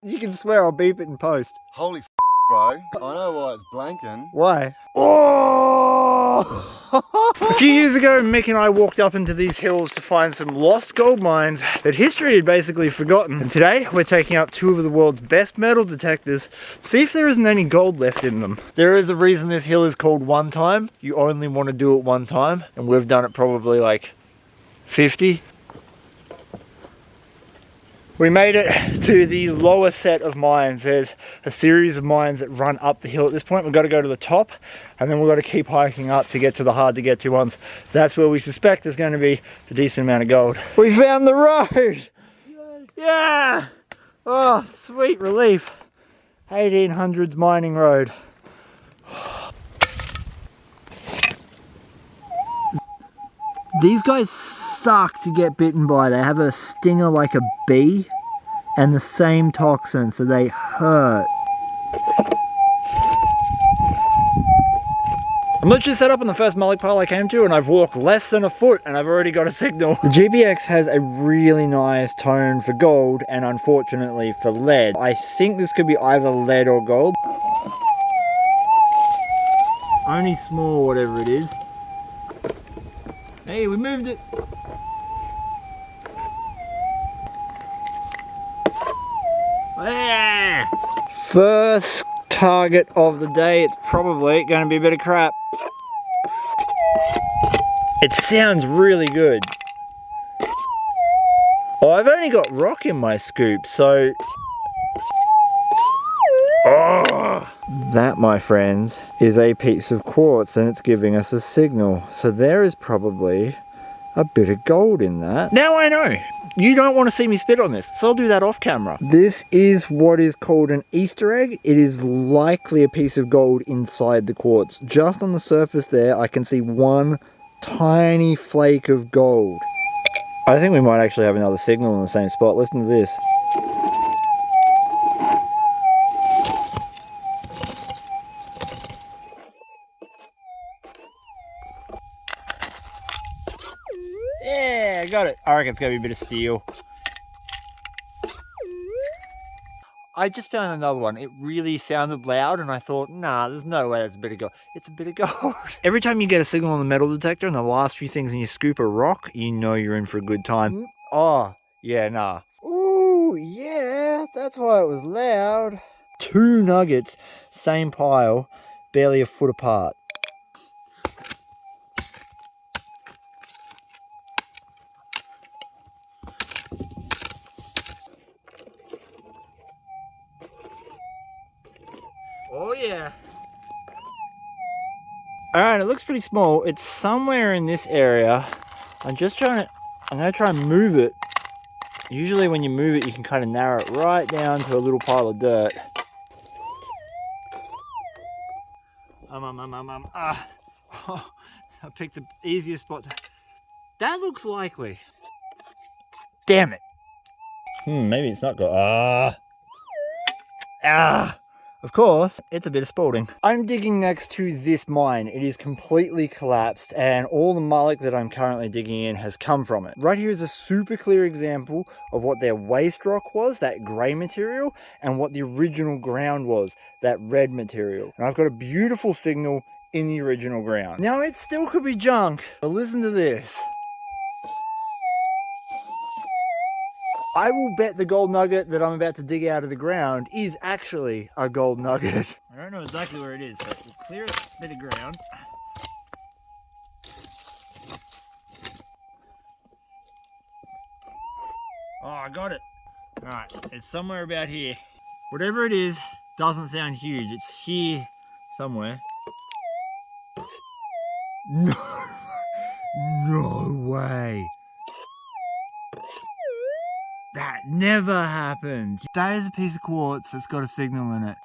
You can swear, I'll beep it in post. Holy bro. I know why it's blanking. Why? Oh! A few years ago, Mick and I walked up into these hills to find some lost gold mines that history had basically forgotten. And today, we're taking up two of the world's best metal detectors to see if there isn't any gold left in them. There is a reason this hill is called One Time. You only want to do it one time, and we've done it probably like 50. We made it to the lower set of mines. There's a series of mines that run up the hill at this point. We've got to go to the top, and then we've got to keep hiking up to get to the hard to get to ones. That's where we suspect there's going to be a decent amount of gold. We found the road! Yeah! Oh, sweet relief. 1800s mining road. These guys suck to get bitten by. They have a stinger like a bee and the same toxin, so they hurt. I'm literally set up on the first mullock pile I came to, and I've walked less than a foot and I've already got a signal. The GPX has a really nice tone for gold and unfortunately for lead. I think this could be either lead or gold. Only small, whatever it is. Hey, we moved it. Yeah. First target of the day. It's probably going to be a bit of crap. It sounds really good. Oh, I've only got rock in my scoop, so... Oh! That, my friends, is a piece of quartz, and it's giving us a signal. So there is probably a bit of gold in that. Now I know. You don't want to see me spit on this, so I'll do that off camera. This is what is called an Easter egg. It is likely a piece of gold inside the quartz. Just on the surface there, I can see one tiny flake of gold. I think we might actually have another signal in the same spot. Listen to this. Yeah, got it. I reckon it's going to be a bit of steel. I just found another one. It really sounded loud and I thought, nah, there's no way that's a bit of gold. It's a bit of gold. Every time you get a signal on the metal detector and the last few things in your scoop are rock, you know you're in for a good time. Oh, yeah, nah. Ooh, yeah, that's why it was loud. 2 nuggets, same pile, barely a foot apart. Oh yeah. Alright, it looks pretty small. It's somewhere in this area. I'm going to try and move it. Usually when you move it, you can kind of narrow it right down to a little pile of dirt. I picked the easiest spot to... That looks likely. Damn it. Maybe it's not got... Of course, it's a bit of spalding. I'm digging next to this mine. It is completely collapsed and all the mullock that I'm currently digging in has come from it. Right here is a super clear example of what their waste rock was, that grey material, and what the original ground was, that red material. And I've got a beautiful signal in the original ground. Now it still could be junk, but listen to this. I will bet the gold nugget that I'm about to dig out of the ground is actually a gold nugget. I don't know exactly where it is, but we'll clear a bit of ground. Oh, I got it. Alright, it's somewhere about here. Whatever it is, doesn't sound huge. It's here somewhere. No, no way. That never happened. That is a piece of quartz that's got a signal in it.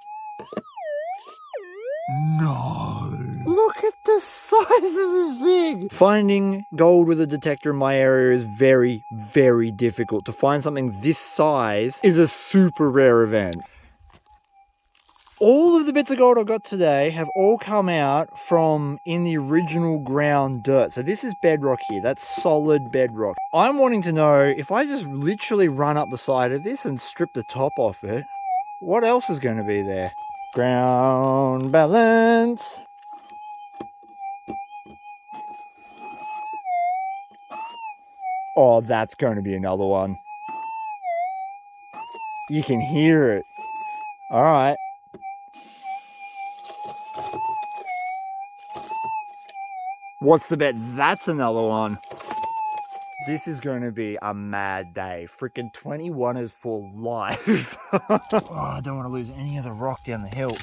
No. Look at the size of this thing. Finding gold with a detector in my area is very, very difficult. To find something this size is a super rare event. All of the bits of gold I got today have all come out from in the original ground dirt. So this is bedrock here. That's solid bedrock. I'm wanting to know if I just literally run up the side of this and strip the top off it, What else is going to be there? Ground balance. Oh, that's going to be another one. You can hear it. All right. What's the bet? That's another one. This is going to be a mad day. Freaking 21ers for life. Oh, I don't want to lose any of the rock down the hill.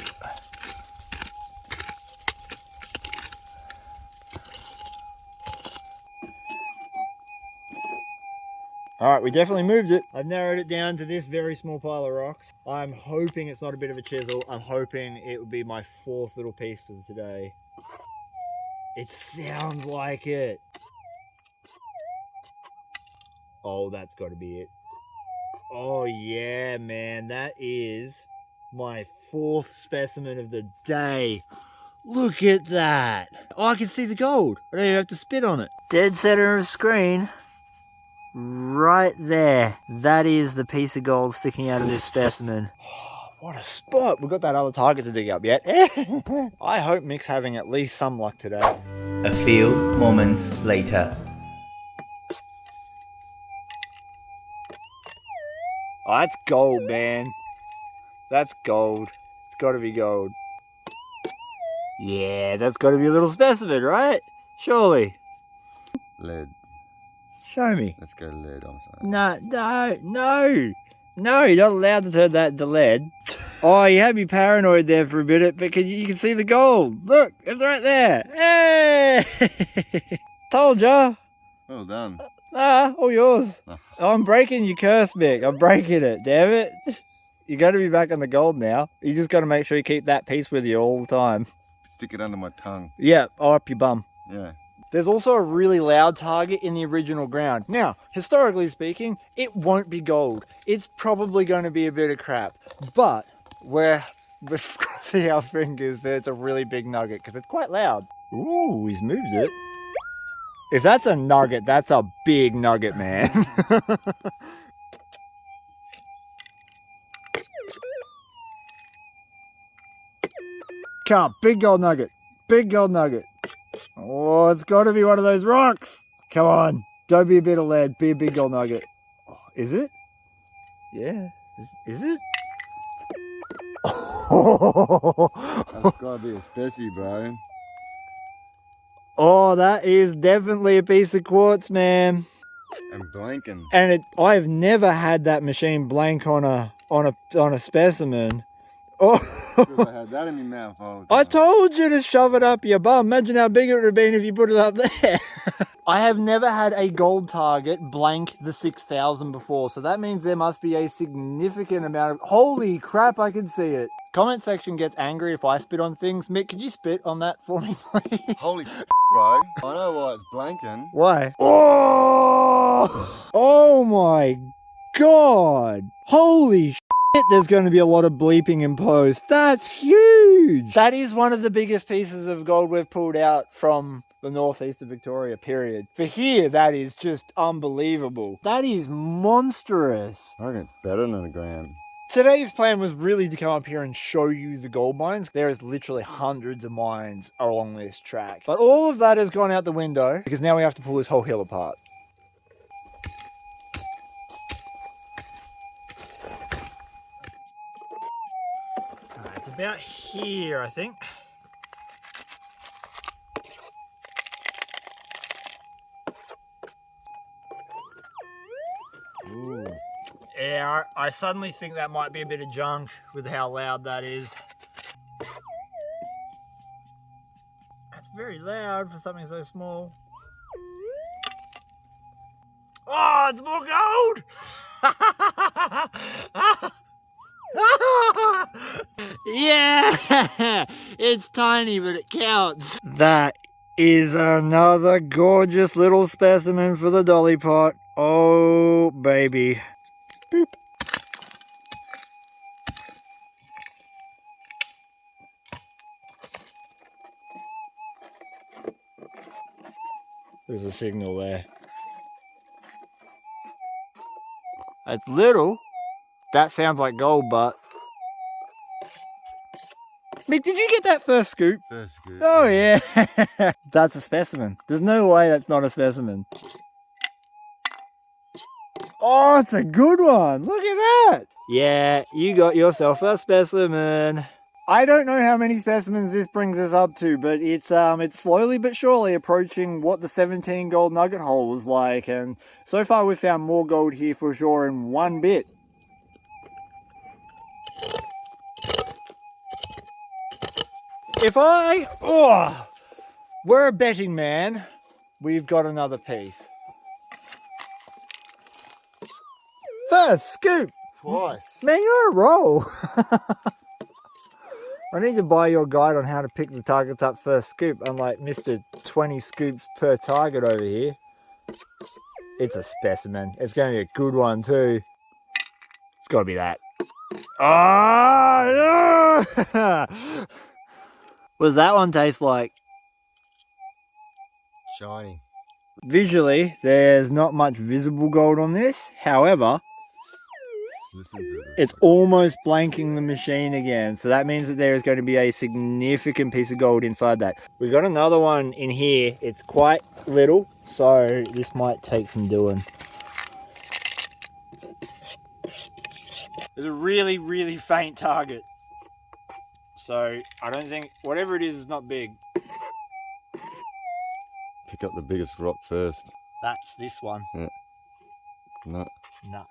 All right, we definitely moved it. I've narrowed it down to this very small pile of rocks. I'm hoping it's not a bit of a chisel. I'm hoping it would be my 4th little piece for today. It sounds like it. Oh, that's got to be it. Oh yeah, man, that is my 4th specimen of the day. Look at that. Oh, I can see the gold. I don't even have to spit on it. Dead center of screen. Right there. That is the piece of gold sticking out of this specimen. What a spot. We've got that other target to dig up yet. I hope Mick's having at least some luck today. A few moments later. Oh, that's gold, man. That's gold. It's got to be gold. Yeah, that's got to be a little specimen, right? Surely. Lead. Show me. Let's go lead, I'm sorry. No, you're not allowed to turn that into lead. Oh, you had me paranoid there for a minute, but you can see the gold. Look, it's right there. Hey! Told ya. Well done. All yours. Oh. I'm breaking your curse, Mick. I'm breaking it, damn it. You got to be back on the gold now. You just got to make sure you keep that piece with you all the time. Stick it under my tongue. Yeah, or up your bum. Yeah. There's also a really loud target in the original ground. Now, historically speaking, it won't be gold. It's probably going to be a bit of crap. But we've crossing our fingers that it's a really big nugget because it's quite loud. Ooh, he's moved it. If that's a nugget, that's a big nugget, man. Come on, big gold nugget. Big gold nugget. Oh, it's got to be one of those rocks. Come on. Don't be a bit of lead. Be a big gold nugget. Oh, is it? Yeah. Is it? That's gotta be a specie, bro. Oh, that is definitely a piece of quartz, man. And blanking. And I've never had that machine blank on a specimen. Oh. Because I had that in my mouth all the time. I told you to shove it up your bum. Imagine how big it would have been if you put it up there. I have never had a gold target blank the 6,000 before, so that means there must be a significant amount of... Holy crap, I can see it. Comment section gets angry if I spit on things. Mick, could you spit on that for me, please? Holy bro. I know why it's blanking. Why? Oh! Oh my God! Holy there's going to be a lot of bleeping in post. That's huge! That is one of the biggest pieces of gold we've pulled out from the northeast of Victoria, period. For here, that is just unbelievable. That is monstrous. I reckon it's better than a gram. Today's plan was really to come up here and show you the gold mines. There is literally hundreds of mines along this track. But all of that has gone out the window because now we have to pull this whole hill apart. It's about here, I think. Ooh. Yeah, I suddenly think that might be a bit of junk with how loud that is. That's very loud for something so small. Oh, it's more gold! Yeah, it's tiny, but it counts. That is another gorgeous little specimen for the dolly pot. Oh, baby. Boop. There's a signal there. It's little. That sounds like gold, but Mick, did you get that first scoop? First scoop. Oh yeah. That's a specimen. There's no way that's not a specimen. Oh, it's a good one. Look at that. Yeah, you got yourself a specimen. I don't know how many specimens this brings us up to, but it's slowly but surely approaching what the 17 gold nugget hole was like, and so far we've found more gold here for sure in one bit. If we're a betting man, we've got another piece. First scoop! Twice. Man, you're on a roll. I need to buy your guide on how to pick the targets up first scoop, unlike Mr. 20 scoops per target over here. It's a specimen. It's going to be a good one too. It's got to be that. Ah! Oh, what does that one taste like? Shiny. Visually, there's not much visible gold on this. However, Listen to this. it's almost blanking the machine again. So that means that there is going to be a significant piece of gold inside that. We got another one in here. It's quite little, so this might take some doing. It's a really, really faint target. So I don't think, whatever it is not big. Pick up the biggest rock first. That's this one. Yeah. No. Nah.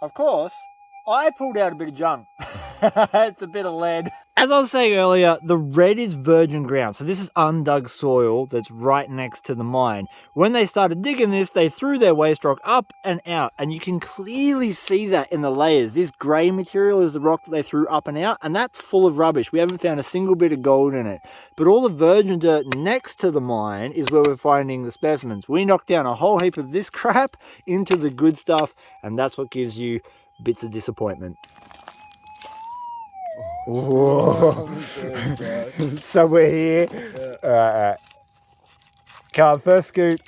Of course, I pulled out a bit of junk. It's a bit of lead. As I was saying earlier, the red is virgin ground. So this is undug soil that's right next to the mine. When they started digging this, they threw their waste rock up and out. And you can clearly see that in the layers. This grey material is the rock that they threw up and out. And that's full of rubbish. We haven't found a single bit of gold in it. But all the virgin dirt next to the mine is where we're finding the specimens. We knocked down a whole heap of this crap into the good stuff. And that's what gives you bits of disappointment. Whoa. Somewhere here. Yeah. Alright. Come on, first scoop.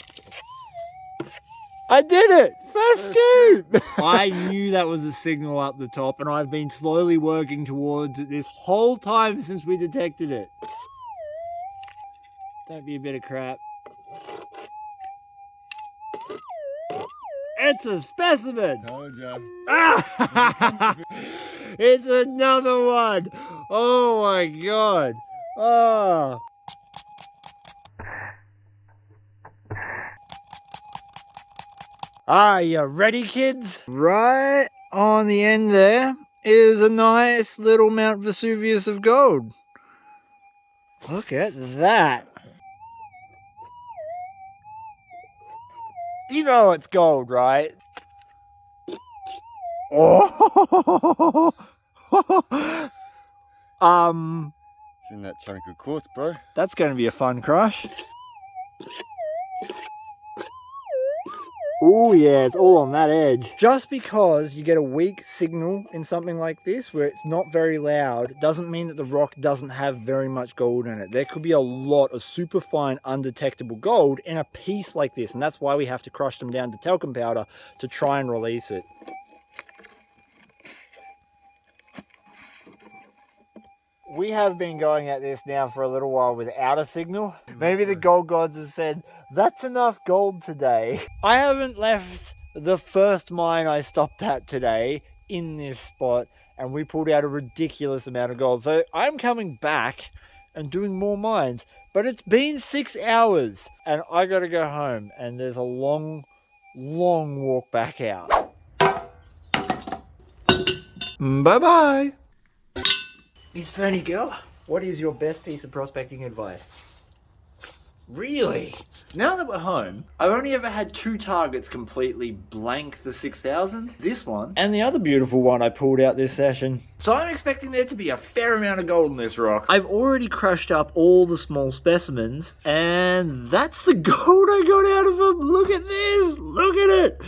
I did it! First scoop! I knew that was a signal up the top, and I've been slowly working towards it this whole time since we detected it. Don't be a bit of crap. It's a specimen! Told ya. It's another one! Oh my god! Oh! Are you ready, kids? Right on the end there is a nice little Mount Vesuvius of gold. Look at that. You know it's gold, right? Oh! It's in that chunk of quartz, bro. That's going to be a fun crush. Oh yeah, it's all on that edge. Just because you get a weak signal in something like this where it's not very loud doesn't mean that the rock doesn't have very much gold in it. There could be a lot of super fine undetectable gold in a piece like this, and that's why we have to crush them down to talcum powder to try and release it. We have been going at this now for a little while without a signal. Maybe the gold gods have said, that's enough gold today. I haven't left the first mine I stopped at today in this spot, and we pulled out a ridiculous amount of gold. So I'm coming back and doing more mines, but it's been 6 hours and I gotta go home, and there's a long, long walk back out. Bye-bye. Miss Fernie girl, what is your best piece of prospecting advice? Really? Now that we're home, I've only ever had 2 targets completely blank the 6,000. This one, and the other beautiful one I pulled out this session. So I'm expecting there to be a fair amount of gold in this rock. I've already crushed up all the small specimens, and that's the gold I got out of them. Look at this, look at it.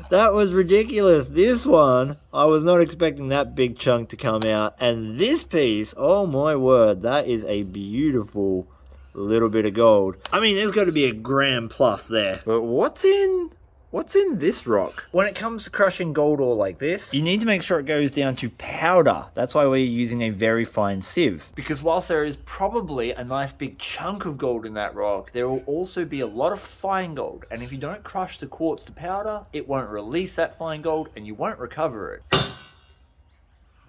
That was ridiculous. This one, I was not expecting that big chunk to come out. And this piece, oh my word, that is a beautiful little bit of gold. I mean, there's got to be a gram plus there. But what's in What's in this rock? When it comes to crushing gold ore like this, you need to make sure it goes down to powder. That's why we're using a very fine sieve. Because whilst there is probably a nice big chunk of gold in that rock, there will also be a lot of fine gold. And if you don't crush the quartz to powder, it won't release that fine gold and you won't recover it.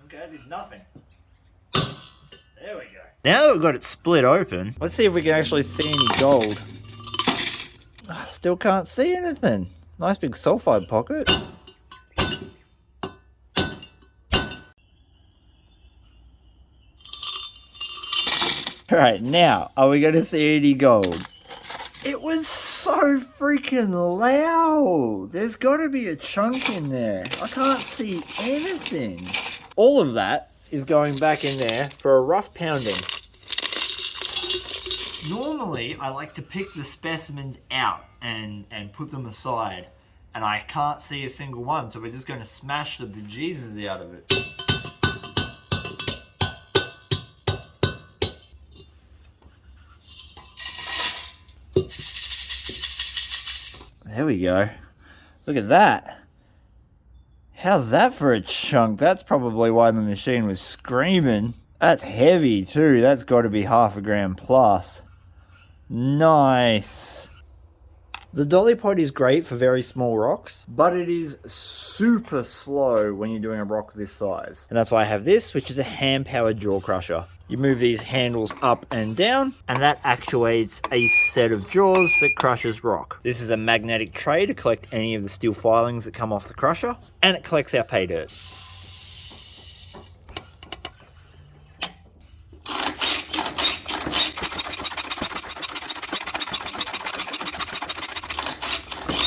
Okay, I did nothing. There we go. Now that we've got it split open, let's see if we can actually see any gold. Still can't see anything. Nice big sulfide pocket. Alright, now, are we going to see any gold? It was so freaking loud. There's got to be a chunk in there. I can't see anything. All of that is going back in there for a rough pounding. Normally, I like to pick the specimens out and put them aside. And I can't see a single one, so we're just going to smash the bejesus out of it. There we go. Look at that. How's that for a chunk? That's probably why the machine was screaming. That's heavy too. That's got to be 1/2 gram plus. Nice. The dolly pod is great for very small rocks, but it is super slow when you're doing a rock this size. And that's why I have this, which is a hand-powered jaw crusher. You move these handles up and down, and that actuates a set of jaws that crushes rock. This is a magnetic tray to collect any of the steel filings that come off the crusher, and it collects our pay dirt.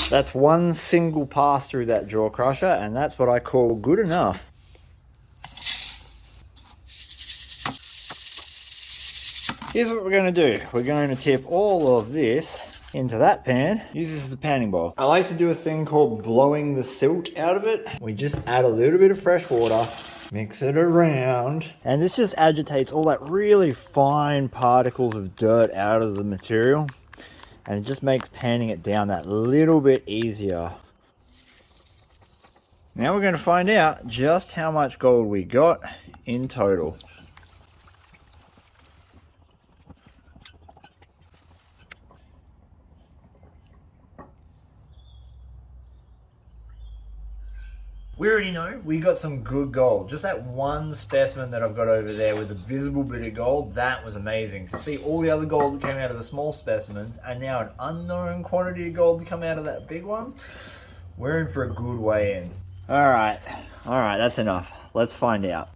That's one single pass through that jaw crusher, and that's what I call good enough. Here's what we're going to do. We're going to tip all of this into that pan. Use this as a panning bowl. I like to do a thing called blowing the silt out of it. We just add a little bit of fresh water, mix it around, and this just agitates all that really fine particles of dirt out of the material. And it just makes panning it down that little bit easier. Now we're going to find out just how much gold we got in total. We already know we got some good gold. Just that one specimen that I've got over there with a visible bit of gold, that was amazing. To see all the other gold that came out of the small specimens and now an unknown quantity of gold to come out of that big one, we're in for a good way in. Alright, that's enough. Let's find out.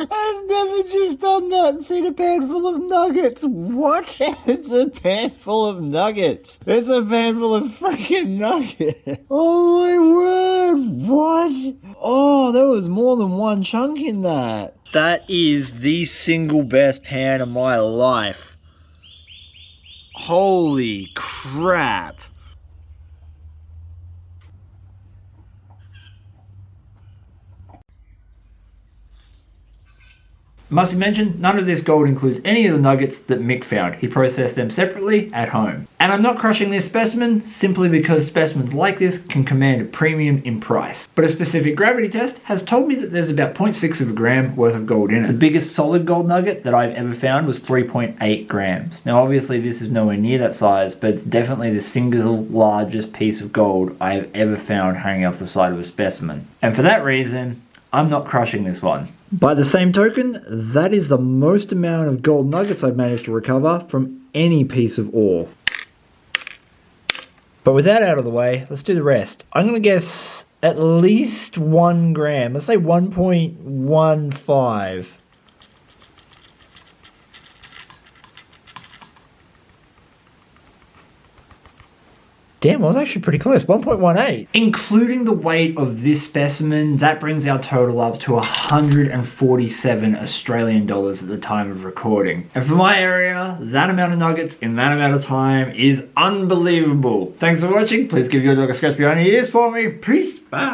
I've never just done that and seen a pan full of nuggets. What? It's a pan full of nuggets. It's a pan full of freaking nuggets. Oh my word. What? Oh, there was more than one chunk in that. That is the single best pan of my life. Holy crap. Must be mentioned, none of this gold includes any of the nuggets that Mick found. He processed them separately at home. And I'm not crushing this specimen simply because specimens like this can command a premium in price. But a specific gravity test has told me that there's about 0.6 of a gram worth of gold in it. The biggest solid gold nugget that I've ever found was 3.8 grams. Now obviously this is nowhere near that size, but it's definitely the single largest piece of gold I have ever found hanging off the side of a specimen. And for that reason, I'm not crushing this one. By the same token, that is the most amount of gold nuggets I've managed to recover from any piece of ore. But with that out of the way, let's do the rest. I'm going to guess at least 1 gram. Let's say 1.15. Damn, I was actually pretty close, 1.18. Including the weight of this specimen, that brings our total up to 147 Australian dollars at the time of recording. And for my area, that amount of nuggets in that amount of time is unbelievable. Thanks for watching. Please give your dog a scratch behind the ears for me. Peace. Bye.